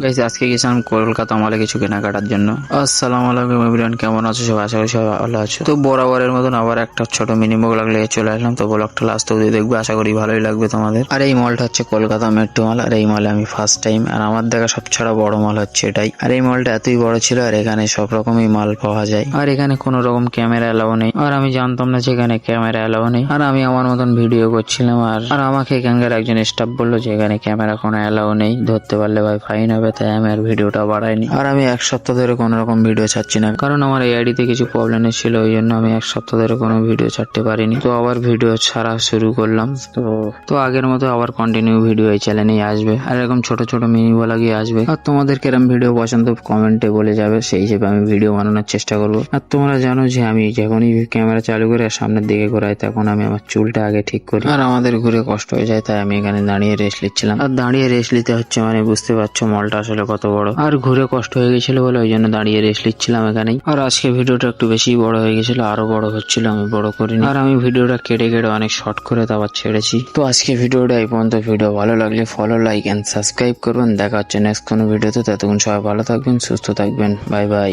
Guys আজকে গেছিলাম কলকাতা মলে কিছু কেনাকাটার জন্য। আসসালামু আলাইকুম এভরিওয়ান, কেমন আছো সবাই? আশা করি সবাই ভালো আছো। তো বরাবরের মতন আবার একটা ছোট মিনি ব্লগ নিয়ে চলে আসলাম। তো ব্লগটা লাস্ট অবধি দেখবে, আশা করি ভালোই লাগবে তোমাদের। আর এই মলটা হচ্ছে কলকাতা মেট্রো মল, আর এই মলে আমি ফার্স্ট টাইম, আর আমার দেখা সবচেয়ে বড় মল হচ্ছে এটাই। আর এই মলটা এতই বড় ছিল, আর এখানে সব রকমই মাল পাওয়া যায়, আর এখানে কোনো রকম ক্যামেরা এলাও নেই। আর আমি জানতাম না যে এখানে ক্যামেরা এলাও নেই, আর আমি আমার মতন ভিডিও করছিলাম। আর আমাকে এখানকার একজন স্টাফ বললো যে এখানে ক্যামেরা কোনো এলাও নেই, ধরতে পারলে ভাই ফাইন হবে। তাই আমি আর ভিডিওটা বাড়াইনি। আর আমি এক সপ্তাহ ধরে কোনো রকম ভিডিও ছাড়ছি না, কারণ আমার এই আইডিতে কিছু প্রবলেম ছিল, ওই জন্য আমি এক সপ্তাহ ধরে কোনো ভিডিও ছাড়তে পারিনি। তো আবার ভিডিও ছাড়া শুরু করলাম। তো আগের মতো আবার কন্টিনিউ ভিডিও এই চ্যানেলেই আসবে, আর এরকম ছোট ছোট মিনি ব্লগই আসবে। আর তোমাদের কিরম ভিডিও পছন্দ কমেন্টে বলে যাবে, সেই হিসেবে আমি ভিডিও বানানোর চেষ্টা করবো। আর তোমরা জানো যে আমি যখনই ক্যামেরা চালু করে সামনের দিকে ঘোরাই, তখন আমি আমার চুলটা আগে ঠিক করি। আর আমাদের ঘুরে কষ্ট হয়ে যায়, তাই আমি এখানে দাঁড়িয়ে রেস্ট নিচ্ছিলাম। আর দাঁড়িয়ে রেস্ট নিতে হচ্ছে মানে বুঝতে পারছো মলটা আসলে কত বড়। আর ঘুরে কষ্ট হয়ে গেছিল বলে ওই জন্য দাঁড়িয়ে রেস্ট নিচ্ছিলাম এখানেই। আর আজকে ভিডিওটা একটু বেশি বড় হয়ে গেছিল, আরো বড় হচ্ছিল, আমি বড় করিনি। আর আমি ভিডিওটা কেটে কেটে অনেক শর্ট করে তারপর ছেড়েছি। তো আজকে ভিডিওটা এই পর্যন্ত। ভিডিও ভালো লাগলে ফলো, লাইক এন্ড সাবস্ক্রাইব করবেন। দেখা হচ্ছে নেক্সট কোনো ভিডিওতে। ততক্ষণ সবাই ভালো থাকবেন, সুস্থ থাকবেন। Bye bye.